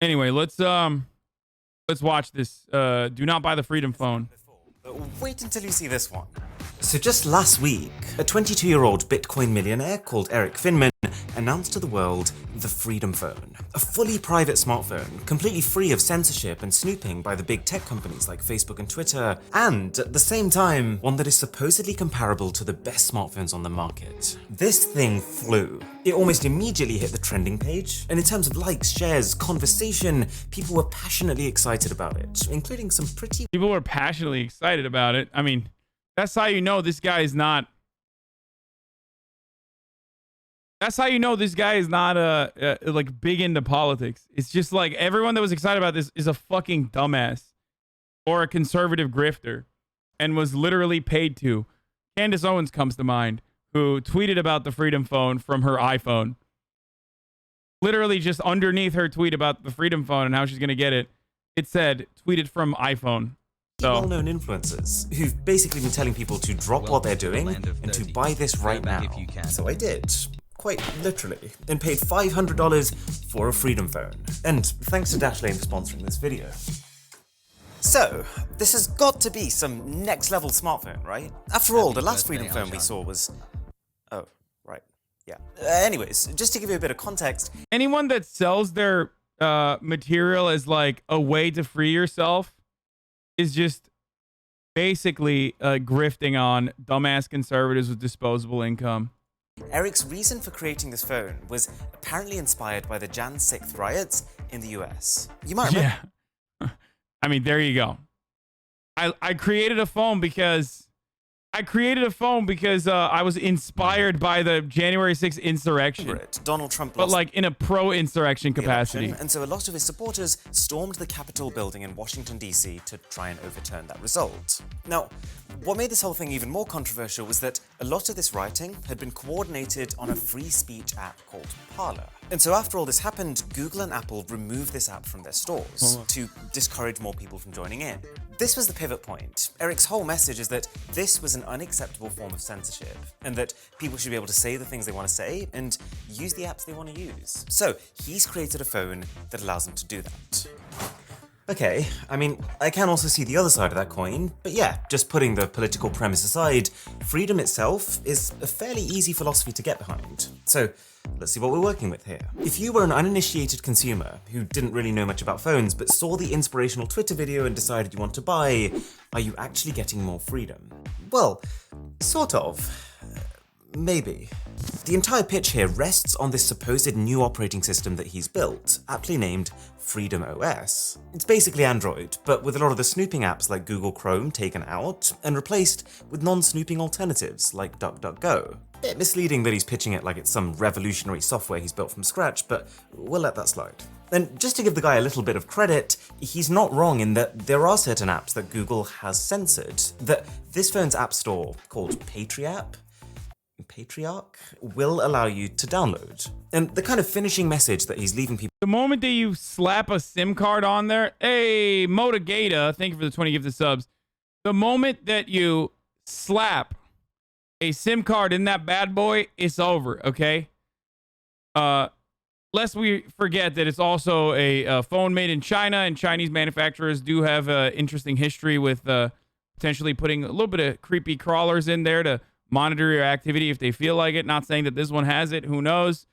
Anyway, let's watch this. Do not buy the Freedom Phone. Wait until you see this one. So just last week, a 22-year-old Bitcoin millionaire called Eric Finman announced to the world the Freedom Phone, a fully private smartphone, completely free of censorship and snooping by the big tech companies like Facebook and Twitter, and at the same time, one that is supposedly comparable to the best smartphones on the market. This thing flew. It almost immediately hit the trending page, and in terms of likes, shares, conversation, people were passionately excited about it, including some pretty... People were passionately excited about it. I mean, that's how you know this guy is not... That's how you know this guy is not like big into politics. It's just like everyone that was excited about this is a fucking dumbass or a conservative grifter and was literally paid to. Candace Owens comes to mind, who tweeted about the Freedom Phone from her iPhone. Literally just underneath her tweet about the Freedom Phone and how she's going to get it, it said, tweeted from iPhone. So, well-known influencers who've basically been telling people to drop what they're doing and to buy this right now. So I did. Quite literally, and paid $500 for a Freedom Phone. And thanks to Dashlane for sponsoring this video. So, this has got to be some next-level smartphone, right? After all, the last Freedom Phone we saw was... Oh, right, yeah. Anyways, just to give you a bit of context... Anyone that sells their material as like a way to free yourself is just basically grifting on dumbass conservatives with disposable income. Eric's reason for creating this phone was apparently inspired by the Jan 6th riots in the US. You might remember. Yeah. I mean, there you go. I created a phone because I was inspired by the January 6th insurrection. Donald Trump but like in a pro-insurrection capacity. Election, and so a lot of his supporters stormed the Capitol building in Washington, D.C. to try and overturn that result. Now, what made this whole thing even more controversial was that a lot of this rioting had been coordinated on a free speech app called Parler. And so after all this happened, Google and Apple removed this app from their stores to discourage more people from joining in. This was the pivot point. Eric's whole message is that this was an unacceptable form of censorship, and that people should be able to say the things they want to say and use the apps they want to use. So he's created a phone that allows them to do that. Okay, I mean, I can also see the other side of that coin, but yeah, just putting the political premise aside, freedom itself is a fairly easy philosophy to get behind. So let's see what we're working with here. If you were an uninitiated consumer who didn't really know much about phones but saw the inspirational Twitter video and decided you want to buy, are you actually getting more freedom? Well, sort of. Maybe. The entire pitch here rests on this supposed new operating system that he's built, aptly named Freedom OS. It's basically Android, but with a lot of the snooping apps like Google Chrome taken out and replaced with non-snooping alternatives like DuckDuckGo. Bit misleading that he's pitching it like it's some revolutionary software he's built from scratch, but we'll let that slide. And just to give the guy a little bit of credit, he's not wrong in that there are certain apps that Google has censored, that this phone's app store, called Patriarch, will allow you to download. And the kind of finishing message that he's leaving people... The moment that you slap a SIM card on there, hey, Motagata, thank you for the 20 gifted subs. The moment that you slap a SIM card in that bad boy, it's over, okay? Lest we forget that it's also a phone made in China, and Chinese manufacturers do have an interesting history with potentially putting a little bit of creepy crawlers in there to monitor your activity if they feel like it. Not saying that this one has it, who knows?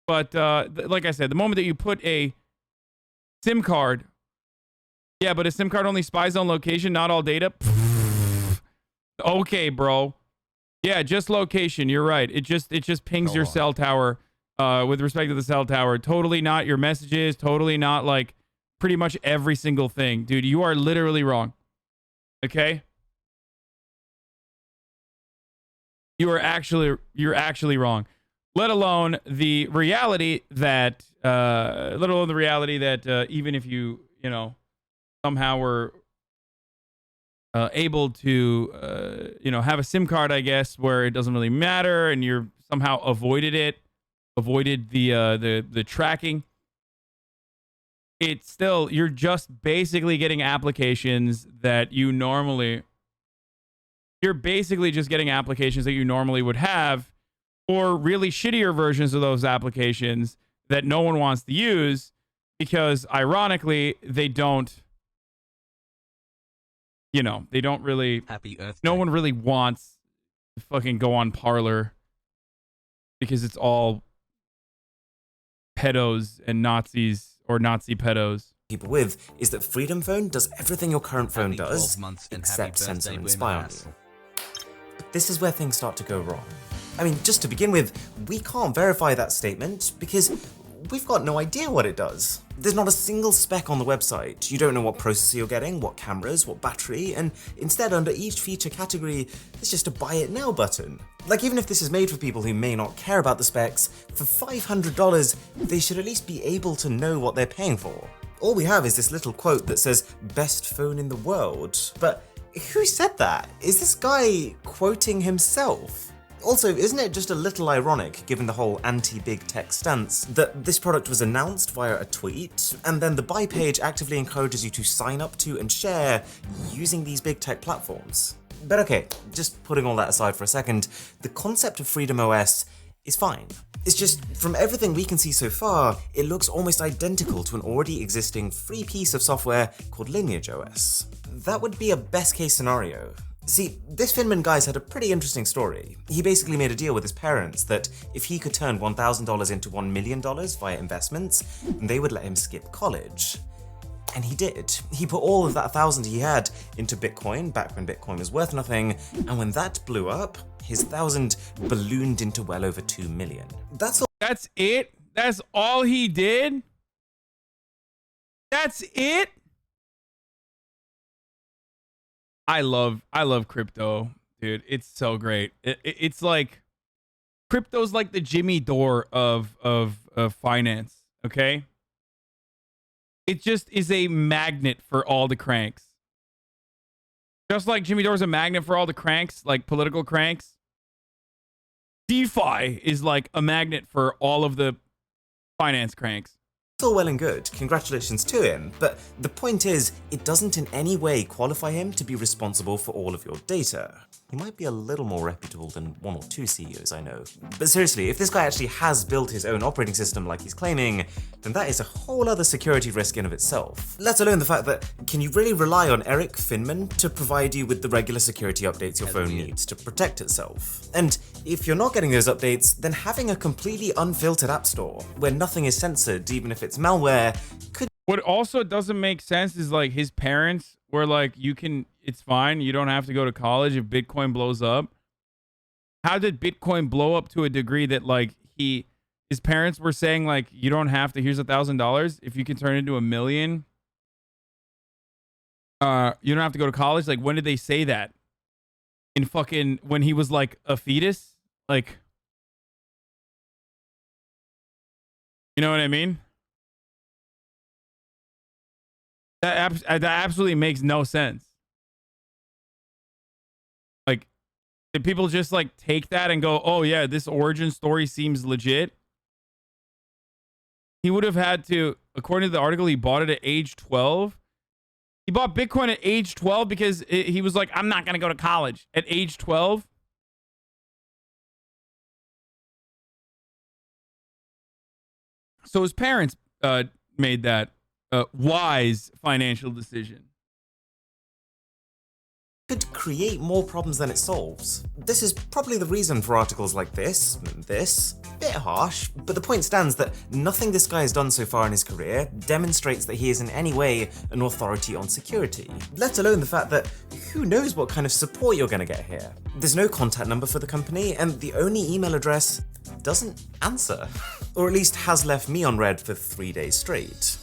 But like I said, the moment that you put a SIM card, yeah, but a SIM card only spies on location, not all data. Okay, bro. Yeah, just location. You're right. It just pings your cell tower with respect to the cell tower. Totally not your messages. Totally not like pretty much every single thing. Dude, you are literally wrong. Okay? You're actually wrong. Let alone the reality that even if you somehow were able to have a SIM card, I guess, where it doesn't really matter, and you're somehow avoided the tracking, it's still, you're just basically getting applications that you're basically just getting applications that you normally would have, or really shittier versions of those applications that no one wants to use, because ironically, they don't, they don't really, Happy Earth no Day. one really wants to fucking go on Parler because it's all pedos and Nazis or Nazi pedos. People with is that Freedom Phone does everything your current phone Happy does, 12 months and except happy censor birthday, and spy on Boomers. you. But this is where things start to go wrong. I mean, just to begin with, we can't verify that statement because we've got no idea what it does. There's not a single spec on the website. You don't know what processor you're getting, what cameras, what battery, and instead under each feature category, there's just a buy it now button. Like, even if this is made for people who may not care about the specs, for $500, they should at least be able to know what they're paying for. All we have is this little quote that says, best phone in the world. But who said that? Is this guy quoting himself? Also, isn't it just a little ironic, given the whole anti-big tech stance, that this product was announced via a tweet, and then the buy page actively encourages you to sign up to and share using these big tech platforms? But okay, just putting all that aside for a second, the concept of Freedom OS is fine. It's just, from everything we can see so far, it looks almost identical to an already existing free piece of software called Lineage OS. That would be a best case scenario. See, this Finman guy's had a pretty interesting story. He basically made a deal with his parents that if he could turn $1,000 into $1 million via investments, then they would let him skip college. And he did. He put all of that 1,000 he had into Bitcoin back when Bitcoin was worth nothing, and when that blew up, his 1,000 ballooned into well over 2 million. That's all. That's it? That's all he did? That's it? I love crypto, dude. It's so great. It's like crypto's like the Jimmy Dore of finance, okay? It just is a magnet for all the cranks. Just like Jimmy Dore's a magnet for all the cranks, like political cranks. DeFi is like a magnet for all of the finance cranks. It's all well and good, congratulations to him, but the point is, it doesn't in any way qualify him to be responsible for all of your data. He might be a little more reputable than one or two CEOs I know. But seriously, if this guy actually has built his own operating system like he's claiming, then that is a whole other security risk in of itself. Let alone the fact that, can you really rely on Eric Finman to provide you with the regular security updates your phone needs to protect itself? And if you're not getting those updates, then having a completely unfiltered app store, where nothing is censored, even if it's malware, could... What also doesn't make sense is like his parents were like, it's fine, you don't have to go to college if Bitcoin blows up. How did Bitcoin blow up to a degree that like his parents were saying like, you don't have to, here's $1,000 if you can turn it into $1 million. You don't have to go to college. Like, when did they say that? In fucking, when he was like a fetus? Like, you know what I mean? That absolutely makes no sense. Like, did people just like take that and go, oh yeah, this origin story seems legit? He would have had to, according to the article, he bought it at age 12. He bought Bitcoin at age 12 because he was like, I'm not going to go to college at age 12. So his parents made that wise financial decision. could create more problems than it solves. This is probably the reason for articles like this, bit harsh, but the point stands that nothing this guy has done so far in his career demonstrates that he is in any way an authority on security, let alone the fact that who knows what kind of support you're going to get here. There's no contact number for the company, and the only email address doesn't answer, or at least has left me on red for 3 days straight.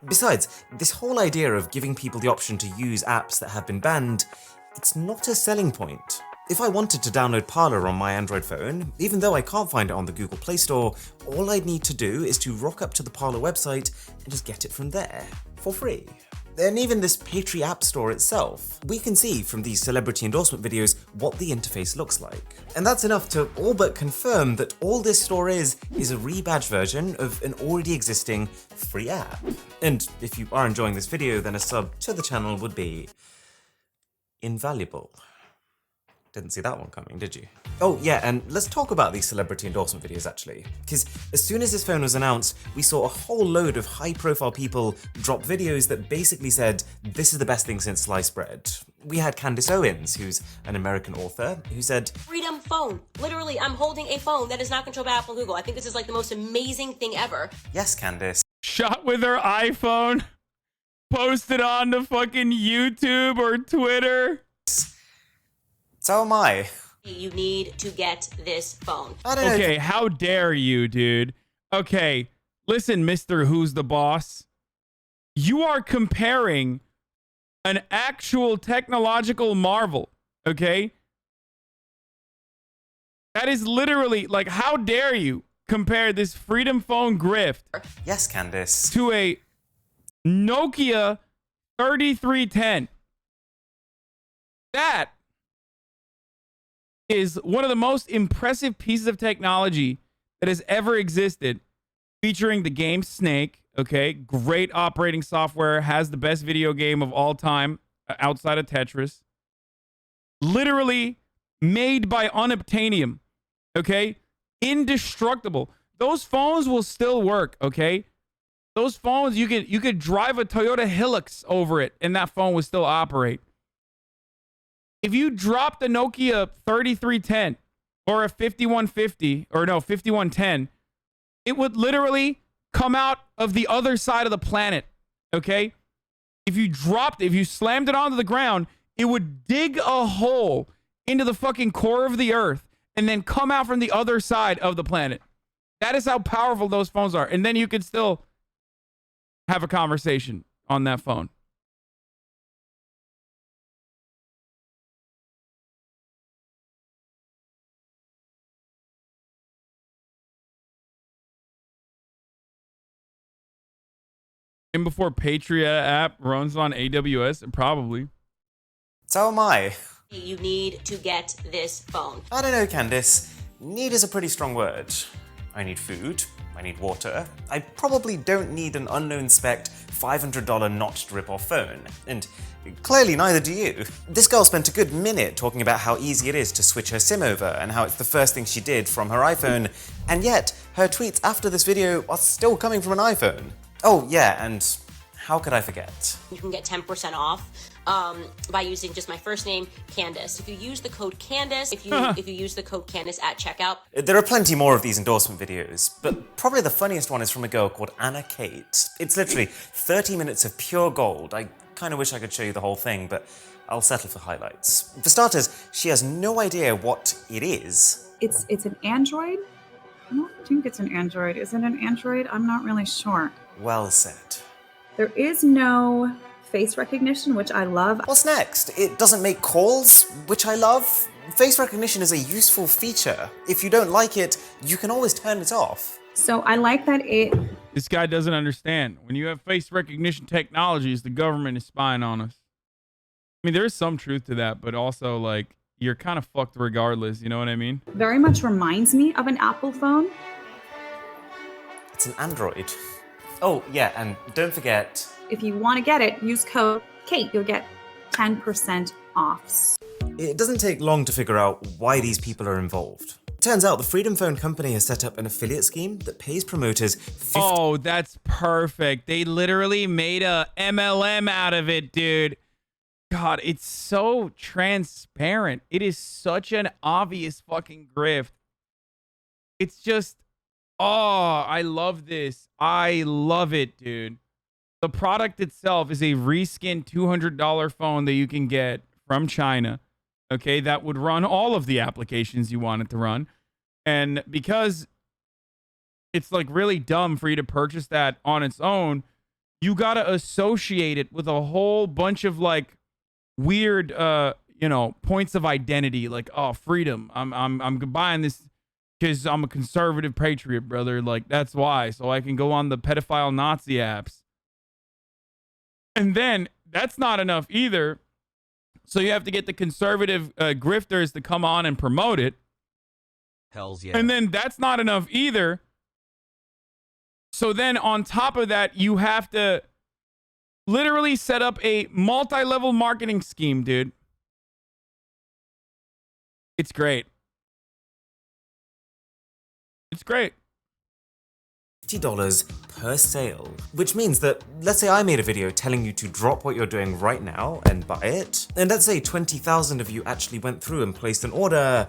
Besides, this whole idea of giving people the option to use apps that have been banned, it's not a selling point. If I wanted to download Parler on my Android phone, even though I can't find it on the Google Play Store, all I'd need to do is to rock up to the Parler website and just get it from there, for free. And even this Patri App Store itself, we can see from these celebrity endorsement videos what the interface looks like. And that's enough to all but confirm that all this store is a rebadged version of an already existing free app. And if you are enjoying this video, then a sub to the channel would be invaluable. Didn't see that one coming, did you? Oh yeah, and let's talk about these celebrity endorsement videos actually. Because as soon as this phone was announced, we saw a whole load of high-profile people drop videos that basically said, this is the best thing since sliced bread. We had Candace Owens, who's an American author, who said, Freedom phone. Literally, I'm holding a phone that is not controlled by Apple and Google. I think this is like the most amazing thing ever. yes, Candace. Shot with her iPhone, posted on to fucking YouTube or Twitter. So am I. You need to get this phone. I don't know. Okay, how dare you, dude? Okay, listen, Mr. Who's the Boss. You are comparing an actual technological marvel, okay? That is literally, like, how dare you compare this Freedom Phone grift Yes, Candace. to a Nokia 3310? That is one of the most impressive pieces of technology that has ever existed, featuring the game Snake. Okay, great operating software, has the best video game of all time outside of Tetris. Literally made by unobtainium. Okay, indestructible. Those phones will still work. Okay, those phones, you could drive a Toyota Hilux over it and that phone would still operate. If you dropped a Nokia 3310 or a 5150, or no, 5110, it would literally come out of the other side of the planet, okay? If you dropped it, if you slammed it onto the ground, it would dig a hole into the fucking core of the earth and then come out from the other side of the planet. That is how powerful those phones are. And then you could still have a conversation on that phone. And before Patriot app runs on AWS, probably. So am I. You need to get this phone. I don't know, Candace. Need is a pretty strong word. I need food. I need water. I probably don't need an unknown spec $500 notched rip-off phone. And clearly neither do you. This girl spent a good minute talking about how easy it is to switch her SIM over and how it's the first thing she did from her iPhone, and yet her tweets after this video are still coming from an iPhone. Oh yeah, and how could I forget? You can get 10% off by using just my first name, Candace. If you use the code Candace, if you use the code Candace at checkout. There are plenty more of these endorsement videos, but probably the funniest one is from a girl called Anna Kate. It's literally 30 minutes of pure gold. I kind of wish I could show you the whole thing, but I'll settle for highlights. For starters, she has no idea what it is. It's an Android? I don't think it's an Android. Is it an Android? I'm not really sure. Well said. There is no face recognition, which I love. What's next? It doesn't make calls, which I love. Face recognition is a useful feature. If you don't like it, you can always turn it off. So I like that it... This guy doesn't understand. When you have face recognition technologies, the government is spying on us. I mean, there is some truth to that, but also, like, you're kind of fucked regardless. You know what I mean? very much reminds me of an Apple phone. It's an Android. Oh, yeah, and don't forget... If you want to get it, use code KATE. You'll get 10% off. It doesn't take long to figure out why these people are involved. Turns out the Freedom Phone company has set up an affiliate scheme that pays promoters Oh, that's perfect. They literally made a MLM out of it, dude. God, it's so transparent. It is such an obvious fucking grift. It's just, oh, I love this. I love it, dude. The product itself is a reskinned $200 phone that you can get from China. Okay, that would run all of the applications you want it to run. And because it's like really dumb for you to purchase that on its own, you got to associate it with a whole bunch of like weird points of identity, like, oh, freedom. I'm buying this because I'm a conservative patriot, brother. Like, that's why. So I can go on the pedophile Nazi apps. And then that's not enough either. So you have to get the conservative grifters to come on and promote it. Hells yeah. And then that's not enough either. So then on top of that, you have to literally set up a multi-level marketing scheme, dude. It's great. It's great. $50 per sale, which means that, let's say I made a video telling you to drop what you're doing right now and buy it, and let's say 20,000 of you actually went through and placed an order,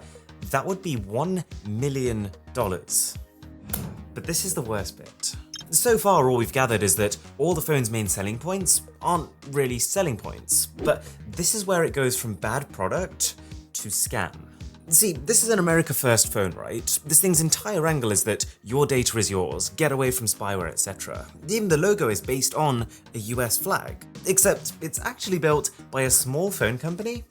that would be $1 million. But this is the worst bit. So far, all we've gathered is that all the phone's main selling points aren't really selling points, but this is where it goes from bad product to scam. See, this is an America First phone, right? This thing's entire angle is that your data is yours, get away from spyware, etc. Even the logo is based on a US flag, except it's actually built by a small phone company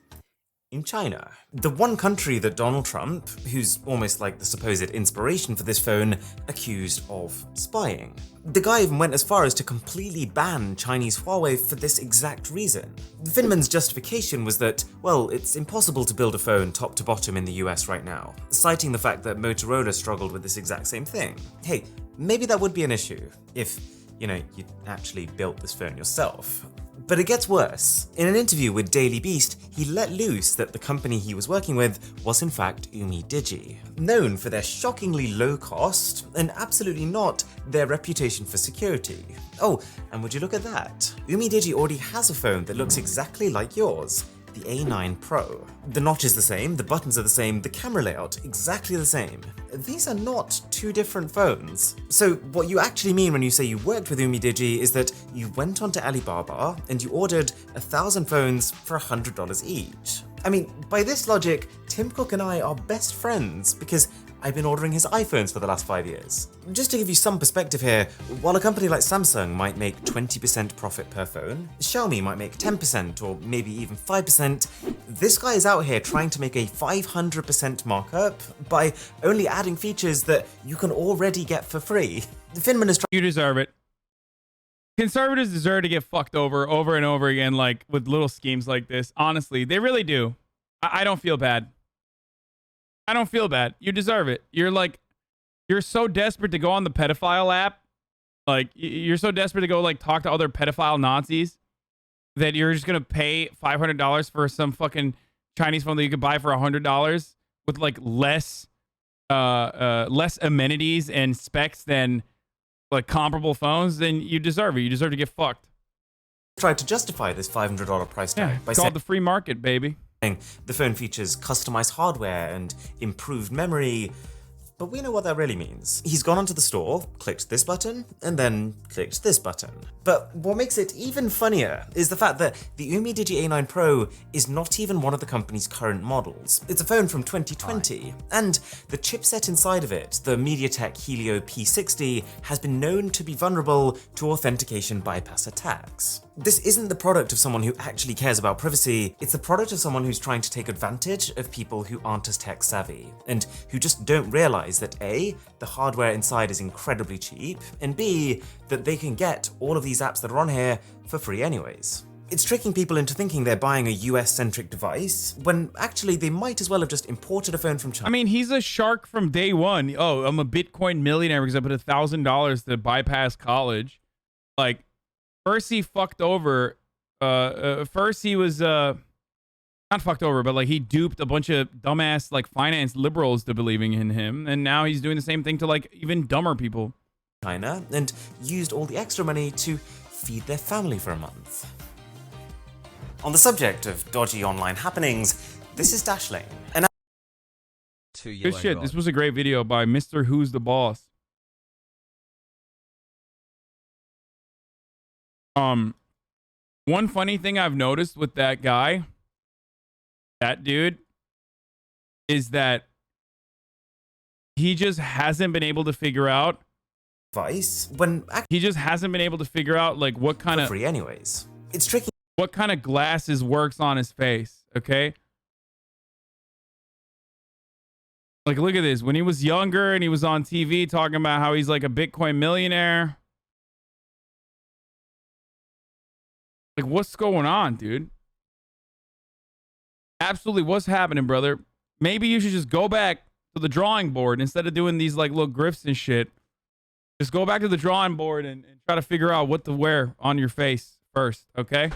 in China. The one country that Donald Trump, who's almost like the supposed inspiration for this phone, accused of spying. The guy even went as far as to completely ban Chinese Huawei for this exact reason. Finman's justification was that, well, it's impossible to build a phone top to bottom in the US right now, citing the fact that Motorola struggled with this exact same thing. Hey, maybe that would be an issue if, you actually built this phone yourself. But it gets worse. In an interview with Daily Beast, he let loose that the company he was working with was in fact UmiDigi, known for their shockingly low cost and absolutely not their reputation for security. Oh, and would you look at that? UmiDigi already has a phone that looks exactly like yours, the A9 Pro. The notch is the same, the buttons are the same, the camera layout exactly the same. These are not two different phones. So what you actually mean when you say you worked with UmiDigi is that you went onto Alibaba and you ordered 1,000 phones for $100 each. I mean, by this logic, Tim Cook and I are best friends because I've been ordering his iPhones for the last 5 years. Just to give you some perspective here, while a company like Samsung might make 20% profit per phone, Xiaomi might make 10% or maybe even 5%, this guy is out here trying to make a 500% markup by only adding features that you can already get for free. Finman is You deserve it. Conservatives deserve to get fucked over and over again, like with little schemes like this. Honestly, they really do. I don't feel bad. I don't feel bad. You deserve it. You're so desperate to go on the pedophile app. Like, you're so desperate to go, like, talk to other pedophile Nazis that you're just going to pay $500 for some fucking Chinese phone that you could buy for $100 with, like, less amenities and specs than, like, comparable phones. Then you deserve it. You deserve to get fucked. tried to justify this $500 price tag by it's called the free market, baby. The phone features customized hardware and improved memory, but we know what that really means. He's gone onto the store, clicked this button, and then clicked this button. But what makes it even funnier is the fact that the UmiDigi A9 Pro is not even one of the company's current models. It's a phone from 2020, and the chipset inside of it, the MediaTek Helio P60, has been known to be vulnerable to authentication bypass attacks. This isn't the product of someone who actually cares about privacy, it's the product of someone who's trying to take advantage of people who aren't as tech savvy, and who just don't realize that A, the hardware inside is incredibly cheap, and B, that they can get all of these apps that are on here for free anyways. It's tricking people into thinking they're buying a US-centric device, when actually they might as well have just imported a phone from China. I mean, he's a shark from day one. Oh, I'm a Bitcoin millionaire because I put $1,000 to bypass college. Like, first he fucked over, first he was, not fucked over, but like he duped a bunch of dumbass like finance liberals to believing in him. And now he's doing the same thing to like even dumber people. China, and used all the extra money to feed their family for a month. On the subject of dodgy online happenings, this is Dashlane. And Good shit. This was a great video by Mr. Who's the Boss. One funny thing I've noticed with that guy, that dude, is that he just hasn't been able to figure out he just hasn't been able to figure out like what kind of free anyways. It's tricky. What kind of glasses works on his face, okay? Like, look at this. When he was younger and he was on TV talking about how he's like a Bitcoin millionaire. Like, what's going on, dude? Absolutely, what's happening, brother? Maybe you should just go back to the drawing board instead of doing these like little grifts and shit. Just go back to the drawing board and try to figure out what to wear on your face first, okay?